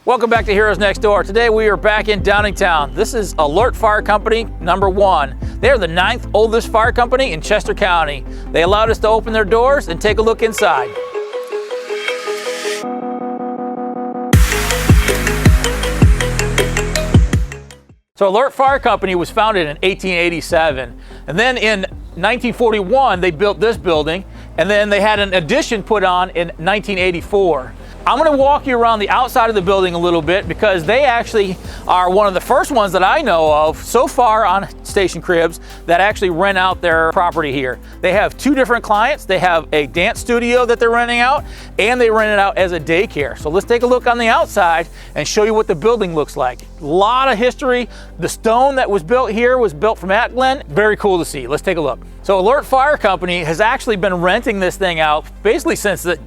Welcome back to Heroes Next Door. Today we are back in Downingtown. This is Alert Fire Company #1. They are the 9th oldest fire company in Chester County. They allowed us to open their doors and take a look inside. So Alert Fire Company was founded in 1887, and then in 1941 they built this building, and then they had an addition put on in 1984. I'm going to walk you around the outside of the building a little bit because they actually are one of the first ones that I know of so far on Station Cribs that actually rent out their property here. They have 2 different clients. They have a dance studio that they're renting out, and they rent it out as a daycare. So let's take a look on the outside and show you what the building looks like. A lot of history. The stone that was built here was built from Whiteland. Very cool to see. Let's take a look. So Alert Fire Company has actually been renting this thing out basically since the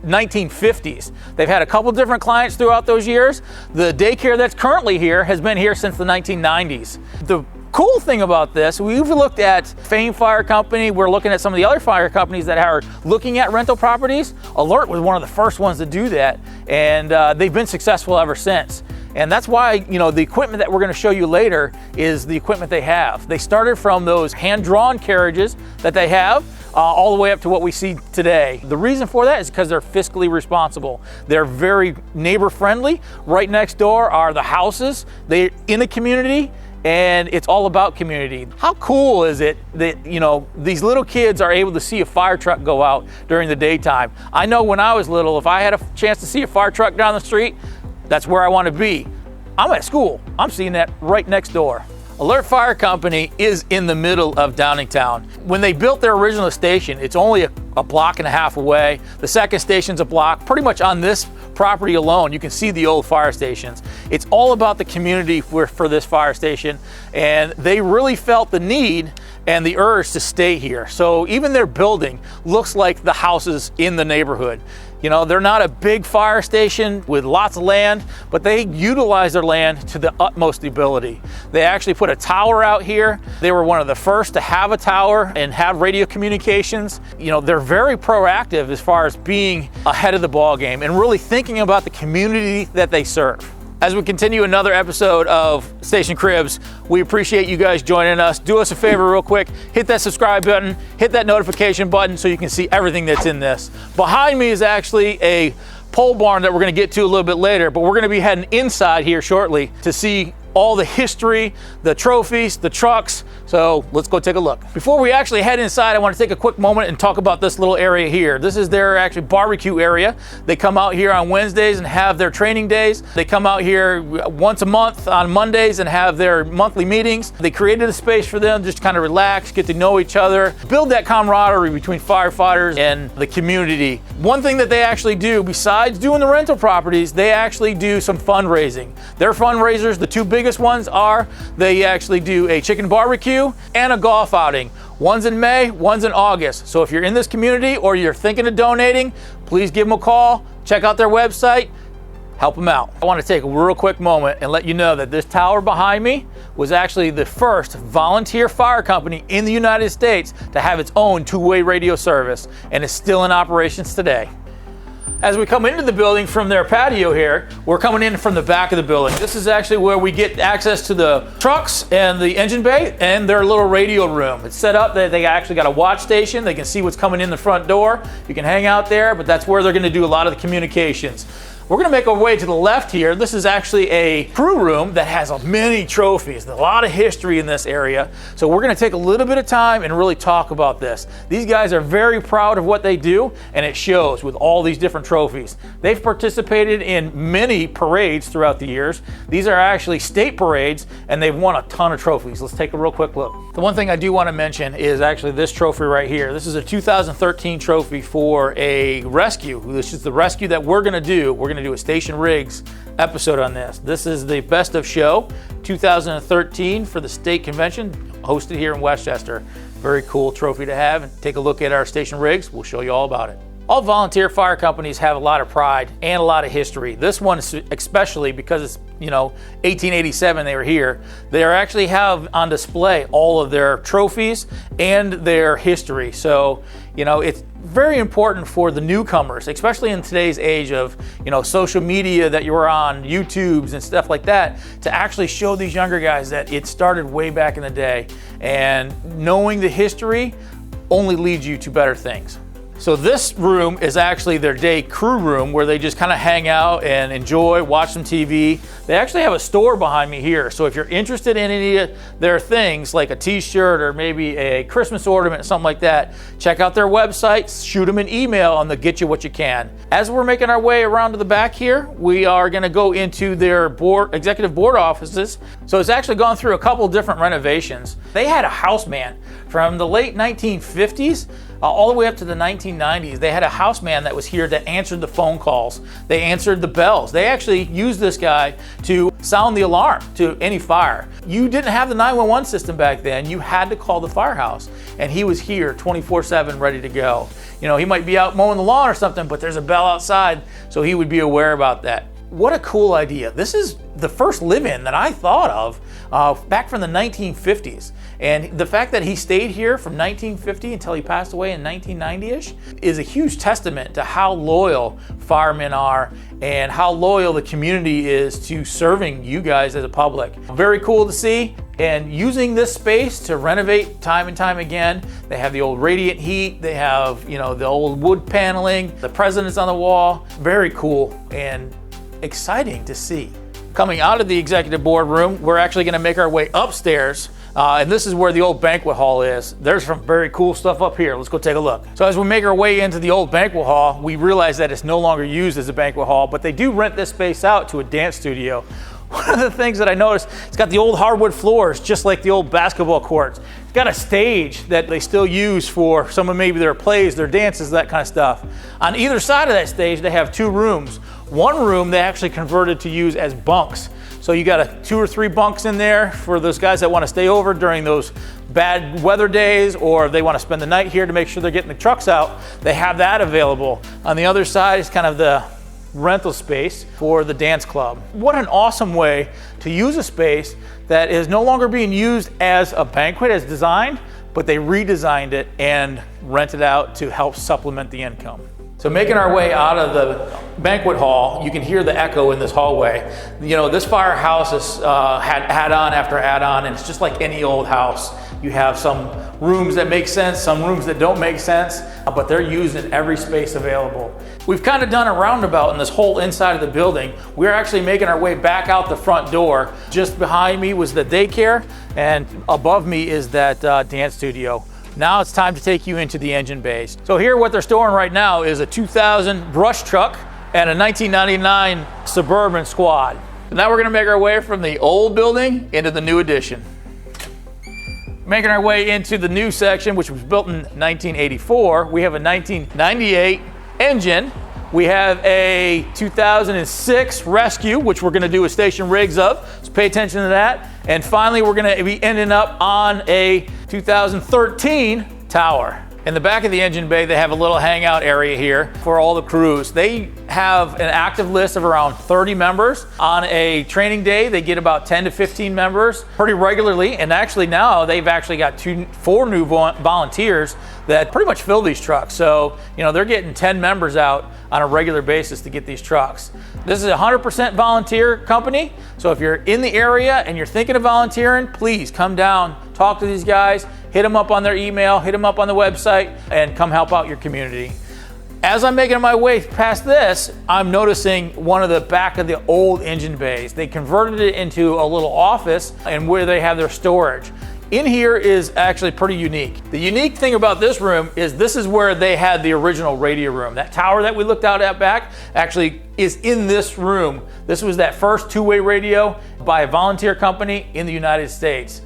1950s. They've had a couple different clients throughout those years. The daycare that's currently here has been here since the 1990s. The cool thing about this, we've looked at Fame Fire Company, we're looking at some of the other fire companies that are looking at rental properties. Alert was one of the first ones to do that, and they've been successful ever since. And that's why, the equipment that we're going to show you later is the equipment they have. They started from those hand-drawn carriages that they have all the way up to what we see today. The reason for that is because they're fiscally responsible. They're very neighbor-friendly. Right next door are the houses. They're in a community, and it's all about community. How cool is it that, these little kids are able to see a fire truck go out during the daytime? I know when I was little, if I had a chance to see a fire truck down the street, that's where I want to be. I'm at school. I'm seeing that right next door. Alert Fire Company is in the middle of Downingtown. When they built their original station, it's only a block and a half away. The second station's a block. Pretty much on this property alone, you can see the old fire stations. It's all about the community for this fire station, and they really felt the need and the urge to stay here. So even their building looks like the houses in the neighborhood. They're not a big fire station with lots of land, but they utilize their land to the utmost ability. They actually put a tower out here. They were one of the first to have a tower and have radio communications. They're very proactive as far as being ahead of the ball game and really thinking about the community that they serve. As we continue another episode of Station Cribs, we appreciate you guys joining us. Do us a favor real quick, hit that subscribe button, hit that notification button so you can see everything that's in this. Behind me is actually a pole barn that we're gonna get to a little bit later, but we're gonna be heading inside here shortly to see all the history, the trophies, the trucks. So let's go take a look. Before we actually head inside, I want to take a quick moment and talk about this little area here. This is their actually barbecue area. They come out here on Wednesdays and have their training days. They come out here once a month on Mondays and have their monthly meetings. They created a space for them just to kind of relax, get to know each other, build that camaraderie between firefighters and the community. One thing that they actually do, besides doing the rental properties, they actually do some fundraising. Their fundraisers, the 2 biggest ones are, they actually do a chicken barbecue and a golf outing. One's in May, one's in August. So if you're in this community or you're thinking of donating, please give them a call, check out their website, help them out. I want to take a real quick moment and let you know that this tower behind me was actually the first volunteer fire company in the United States to have its own 2-way radio service, and it's still in operations today. As we come into the building from their patio here, we're coming in from the back of the building. This is actually where we get access to the trucks and the engine bay and their little radio room. It's set up that they actually got a watch station. They can see what's coming in the front door. You can hang out there, but that's where they're going to do a lot of the communications. We're going to make our way to the left here. This is actually a crew room that has many trophies, a lot of history in this area. So we're going to take a little bit of time and really talk about this. These guys are very proud of what they do, and it shows with all these different trophies. They've participated in many parades throughout the years. These are actually state parades, and they've won a ton of trophies. Let's take a real quick look. The one thing I do want to mention is actually this trophy right here. This is a 2013 trophy for a rescue. This is the rescue that we're going to do. We're going to do a Station Rigs episode on this. This is the Best of Show 2013 for the state convention hosted here in Westchester. Very cool trophy to have. Take a look at our Station Rigs. We'll show you all about it. All volunteer fire companies have a lot of pride and a lot of history. This one especially because it's 1887 they were here. They actually have on display all of their trophies and their history. So it's very important for the newcomers, especially in today's age of, social media that you're on, YouTubes and stuff like that, to actually show these younger guys that it started way back in the day. And knowing the history only leads you to better things. So this room is actually their day crew room where they just kind of hang out and enjoy, watch some TV. They actually have a store behind me here. So if you're interested in any of their things, like a t-shirt or maybe a Christmas ornament, something like that, check out their website, shoot them an email and they'll get you what you can. As we're making our way around to the back here, we are gonna go into their executive board offices. So it's actually gone through a couple different renovations. They had a houseman from the late 1950s all the way up to the 1990s. They had a houseman that was here that answered the phone calls. They answered the bells. They actually used this guy to sound the alarm to any fire. You didn't have the 911 system back then. You had to call the firehouse, and he was here 24/7 ready to go. He might be out mowing the lawn or something, but there's a bell outside, so he would be aware about that. What a cool idea. This is the first live-in that I thought of back from the 1950s. And the fact that he stayed here from 1950 until he passed away in 1990-ish is a huge testament to how loyal firemen are and how loyal the community is to serving you guys as a public. Very cool to see. And using this space to renovate time and time again. They have the old radiant heat, they have the old wood paneling, the president's on the wall. Very cool and exciting to see. Coming out of the executive board room, we're actually going to make our way upstairs, and this is where the old banquet hall is. There's some very cool stuff up here. Let's go take a look. So as we make our way into the old banquet hall, we realize that it's no longer used as a banquet hall, but they do rent this space out to a dance studio. One of the things that I noticed, it's got the old hardwood floors, just like the old basketball courts. It's got a stage that they still use for some of maybe their plays, their dances, that kind of stuff. On either side of that stage, they have two rooms. One room they actually converted to use as bunks. So you got 2 or 3 bunks in there for those guys that want to stay over during those bad weather days, or they want to spend the night here to make sure they're getting the trucks out. They have that available. On the other side is kind of the rental space for the dance club. What an awesome way to use a space that is no longer being used as a banquet as designed, but they redesigned it and rented out to help supplement the income. So making our way out of the banquet hall, you can hear the echo in this hallway. This firehouse is had add-on after add-on, and it's just like any old house. You have some rooms that make sense, some rooms that don't make sense, but they're used in every space available. We've kind of done a roundabout in this whole inside of the building. We're actually making our way back out the front door. Just behind me was the daycare, and above me is that dance studio. Now it's time to take you into the engine bays. So here what they're storing right now is a 2000 brush truck and a 1999 Suburban Squad. Now we're gonna make our way from the old building into the new addition. Making our way into the new section, which was built in 1984. We have a 1998 engine. We have a 2006 Rescue, which we're gonna do a station rigs of, so pay attention to that. And finally, we're gonna be ending up on a 2013 Tower. In the back of the engine bay, they have a little hangout area here for all the crews. They have an active list of around 30 members. On a training day, they get about 10 to 15 members pretty regularly. And actually now they've actually got 4 new volunteers that pretty much fill these trucks. So, they're getting 10 members out on a regular basis to get these trucks. This is a 100% volunteer company. So if you're in the area and you're thinking of volunteering, please come down, talk to these guys, hit them up on their email, hit them up on the website, and come help out your community. As I'm making my way past this, I'm noticing one of the back of the old engine bays. They converted it into a little office and where they have their storage. In here is actually pretty unique. The unique thing about this room is this is where they had the original radio room. That tower that we looked out at back actually is in this room. This was that first two-way radio by a volunteer company in the United States.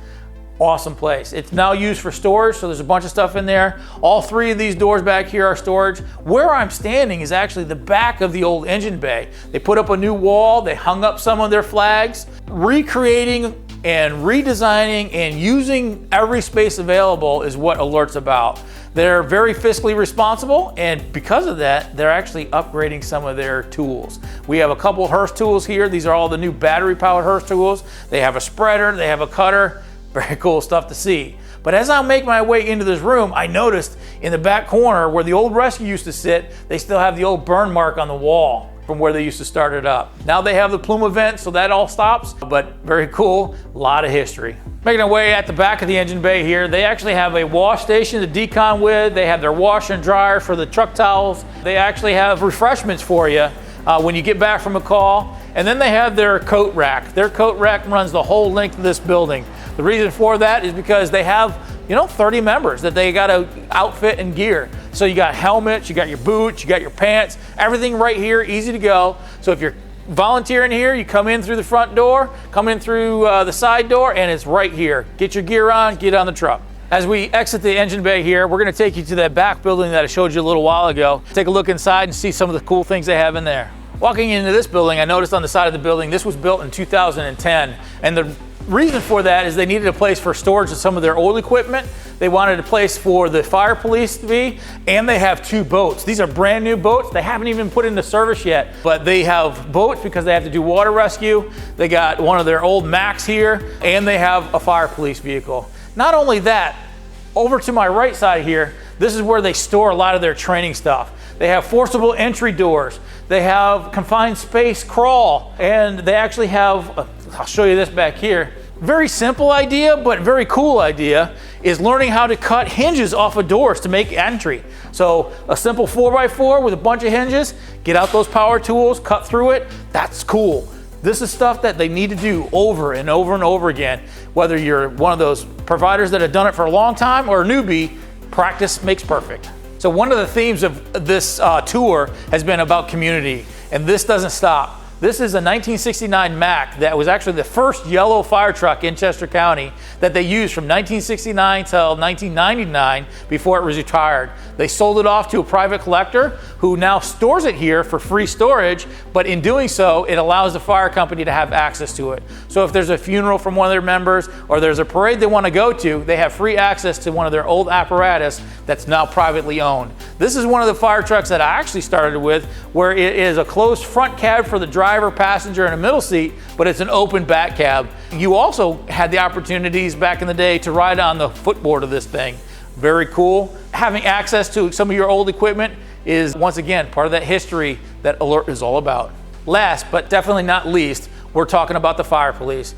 Awesome place. It's now used for storage, so there's a bunch of stuff in there. All 3 of these doors back here are storage. Where I'm standing is actually the back of the old engine bay. They put up a new wall, they hung up some of their flags. Recreating and redesigning and using every space available is what Alert's about. They're very fiscally responsible, and because of that, they're actually upgrading some of their tools. We have a couple Hearst tools here. These are all the new battery-powered Hearst tools. They have a spreader, they have a cutter. Very cool stuff to see. But as I make my way into this room, I noticed in the back corner where the old rescue used to sit, they still have the old burn mark on the wall from where they used to start it up. Now they have the plume event, so that all stops, but very cool, a lot of history. Making our way at the back of the engine bay here, they actually have a wash station to decon with. They have their washer and dryer for the truck towels. They actually have refreshments for you when you get back from a call. And then they have their coat rack. Their coat rack runs the whole length of this building. The reason for that is because they have 30 members that they got to outfit and gear. So you got helmets, you got your boots, you got your pants, everything right here, easy to go. So if you're volunteering here, you come in through the front door, come in through the side door, and it's right here. Get your gear on, get on the truck. As we exit the engine bay here, we're going to take you to that back building that I showed you a little while ago. Take a look inside and see some of the cool things they have in there. Walking into this building, I noticed on the side of the building, this was built in 2010, and the reason for that is they needed a place for storage of some of their old equipment. They wanted a place for the fire police to be, and they have 2 boats. These are brand new boats. They haven't even put into service yet, but they have boats because they have to do water rescue. They got one of their old Macs here, and they have a fire police vehicle. Not only that, over to my right side here, this is where they store a lot of their training stuff. They have forcible entry doors. They have confined space crawl, and they actually have, I'll show you this back here. Very simple idea, but very cool idea is learning how to cut hinges off of doors to make entry. So a simple 4x4 with a bunch of hinges, get out those power tools, cut through it, that's cool. This is stuff that they need to do over and over and over again. Whether you're one of those providers that have done it for a long time or a newbie, practice makes perfect. So one of the themes of this tour has been about community, and this doesn't stop. This is a 1969 Mack that was actually the first yellow fire truck in Chester County that they used from 1969 till 1999 before it was retired. They sold it off to a private collector who now stores it here for free storage, but in doing so, it allows the fire company to have access to it. So if there's a funeral from one of their members or there's a parade they want to go to, they have free access to one of their old apparatus that's now privately owned. This is one of the fire trucks that I actually started with, where it is a closed front cab for the driver, passenger, and a middle seat, but it's an open back cab. You also had the opportunities back in the day to ride on the footboard of this thing. Very cool. Having access to some of your old equipment is, once again, part of that history that Alert is all about. Last, but definitely not least, we're talking about the fire police.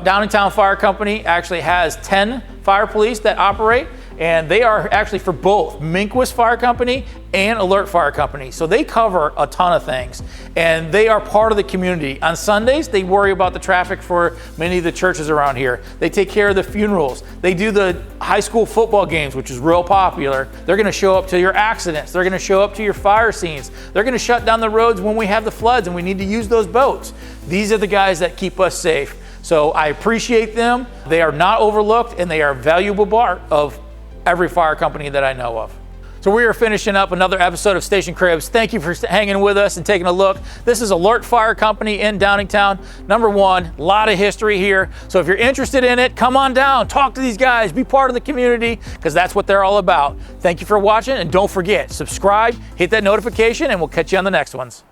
Downtown Fire Company actually has 10 fire police that operate, and they are actually for both Minquas Fire Company and Alert Fire Company. So they cover a ton of things, and they are part of the community. On Sundays, they worry about the traffic for many of the churches around here. They take care of the funerals. They do the high school football games, which is real popular. They're gonna show up to your accidents. They're gonna show up to your fire scenes. They're gonna shut down the roads when we have the floods and we need to use those boats. These are the guys that keep us safe. So I appreciate them. They are not overlooked, and they are a valuable part of every fire company that I know of. So we are finishing up another episode of Station Cribs. Thank you for hanging with us and taking a look. This is Alert Fire Company in Downingtown. Number one, a lot of history here. So if you're interested in it, come on down, talk to these guys, be part of the community, because that's what they're all about. Thank you for watching, and don't forget, subscribe, hit that notification, and we'll catch you on the next ones.